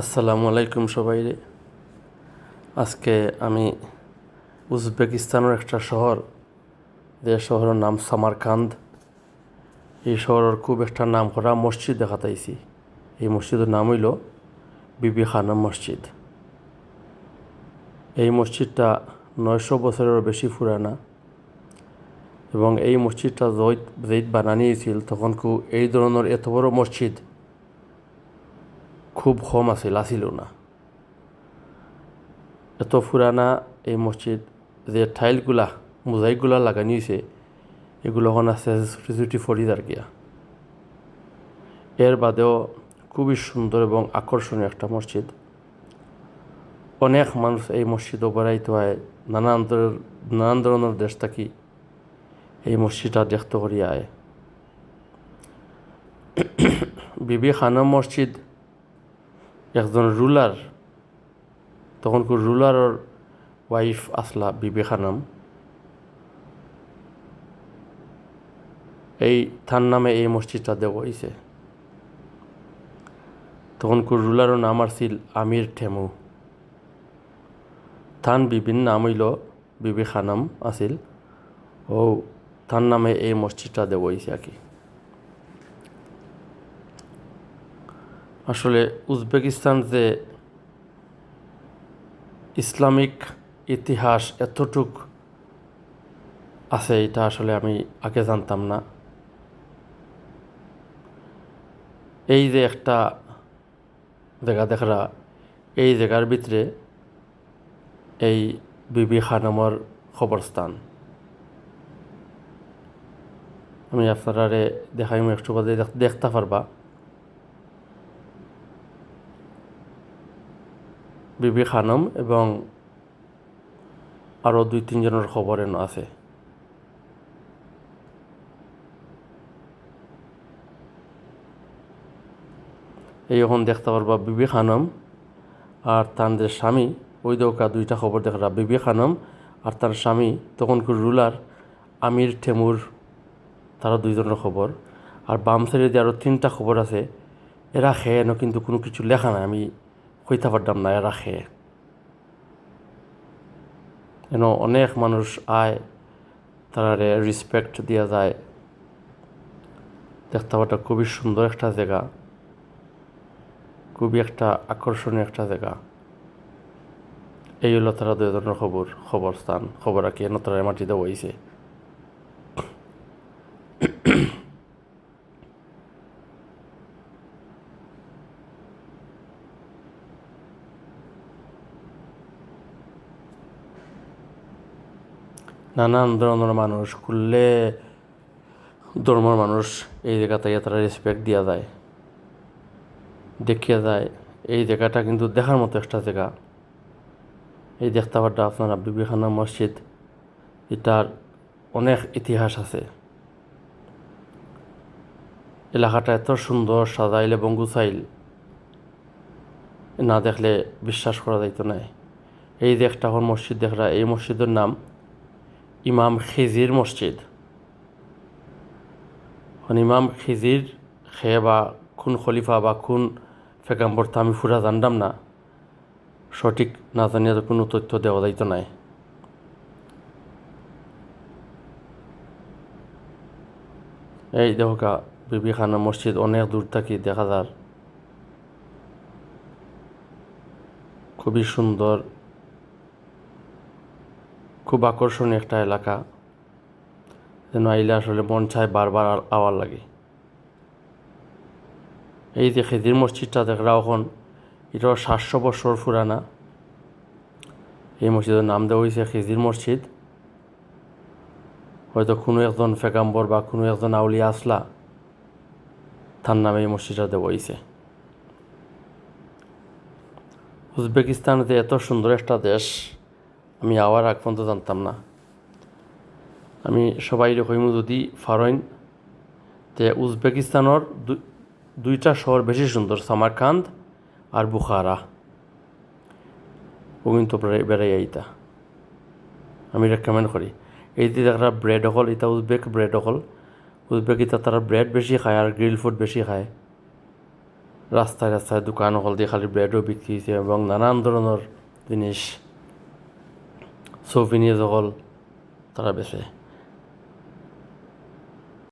আসসালামু আলাইকুম সবাইরে। আজকে আমি উজবেকিস্তানের একটা শহর, যে শহরের নাম সামারকান্দ, এই শহরের খুব একটা নাম করা মসজিদ দেখাতাইছি। এই মসজিদের নাম হইল বিবি খানম মসজিদ। এই মসজিদটা 900 বছরেরও বেশি পুরানা এবং এই মসজিদটা যেই বানানিয়েছিল তখন এই ধরনের এত বড় মসজিদ খুব কম আসিল না। এত পুরানা এই মসজিদ, যে টাইলগুলা মোজাইকগুলা লাগানি হয়েছে এগুলো এখন আছে ছুটি ছুটি ফরিদার গিয়া। এর বাদেও খুবই সুন্দর এবং আকর্ষণীয় একটা মসজিদ। অনেক মানুষ এই মসজিদে বেড়াইতে হয়, নানান ধরনের দেশ থাকি এই মসজিদটা দেখতে করিয়া আয়। বিবি খানম মসজিদ একজন রুলার, তখনকার রুলারের ওয়াইফ আসলা বিবি খানম, তার নামে এই মসজিদটা দেওয়া হয়েছে। তখনকার রুলারের নাম আসছিল আমির ঠেমু। তার বিবির নাম হইল বিবি খানম আছিল ও তার নামে এই মসজিদটা দেওয়া হয়েছে আর কি। আসলে উজবেকিস্তান যে ইসলামিক ইতিহাস এতটুক আছে এটা আসলে আমি আগে জানতাম না। এই যে একটা জায়গা দেখরা, এই জায়গার ভিতরে এই বিবি খানমর খবরস্থান। আমি আপনারা দেখাইম, একটু বাদে দেখতে পারবা। বিবি খানম এবং আরও 2-3 জনের খবর এন আছে। এই এখন দেখতে পারবা বিবি খানম আর তার যে স্বামী, ওই দৌকা 2টা খবর দেখরা, বিবি খানম আর তার স্বামী তখনকার রুলার আমির ঠেমুর, তারা 2 জনের খবর। আর বাম সাইডে যে আরও 3টা খবর আছে, এরা খেয়ে না, কিন্তু কোনো কিছু লেখা নাই, আমি কইতে পারতাম না এরা খেয়ে। যেন অনেক মানুষ আয়, তারা রেসপেক্ট দেওয়া যায়। দেখতে পাওয়াটা খুবই সুন্দর একটা জায়গা, খুবই একটা আকর্ষণীয় একটা জায়গা। এই হলো তারা 2 ধরনের খবরস্থান খবর আর কি, এন তারা মাটিতে হয়েছে। নানান ধরনের মানুষ, খুললে ধর্মের মানুষ এই জায়গাতে তারা রেসপেক্ট দেওয়া যায়, দেখিয়া যায়। এই জায়গাটা কিন্তু দেখার মতো একটা জায়গা। এই দেখতে পারটা আপনারা বিবি খানম মসজিদ, এটার অনেক ইতিহাস আছে। এলাকাটা এত সুন্দর সাজাইল এবং গুছাইল, না দেখলে বিশ্বাস করা যাইতো না। এই যে একটা মসজিদ দেখরা, এই মসজিদের নাম ইমাম খিজির মসজিদ। ইমাম খিজির খেয়ে বা খুন খলিফা বা খুন পেগাম্বর তা আমি পুরা জানতাম না, সঠিক না জানিয়ে তো কোনো তথ্য দেওয়া যাইতো নাই। এই দেখা বিবি খানম মসজিদ অনেক দূর থাকি দেখা যার, খুবই সুন্দর, খুব আকর্ষণীয় একটা এলাকা। যেন আইলে আসলে মন চায় বারবার আওয়ার লাগে। এই যে খিজির মসজিদটা দেখরা, এখন এটাও 700 বছর পুরানা। এই মসজিদের নাম দেওয়া হয়েছে খিজির মসজিদ। হয়তো কোনো একজন পেগাম্বর বা কোনো একজন আউলিয়া আসলা, তার নামে এই মসজিদটা দেওয়া হয়েছে। উজবেকিস্তান যে এত সুন্দর একটা দেশ, আমি আওয়ার আগ পর্যন্ত জানতাম না। আমি সবাই কইম, যদি ফারইন তে উজবেকিস্তানের 2টা শহর বেশি সুন্দর, সামারকান্দ আর বুখারা, ও কিন্তু বেড়াই আইতা, আমি রেকমেন্ড করি। এই যে একটা ব্রেড হল, এটা উজবেক ব্রেড হল। উজবেক এটা তারা ব্রেড বেশি খায় আর গ্রিল ফুড বেশি খায়। রাস্তায় রাস্তায় দোকান হল দিয়ে খালি ব্রেডও বিক্রি হয়েছে এবং নানান ধরনের জিনিস সৌভিনিয়ার সকল তারা বেচে।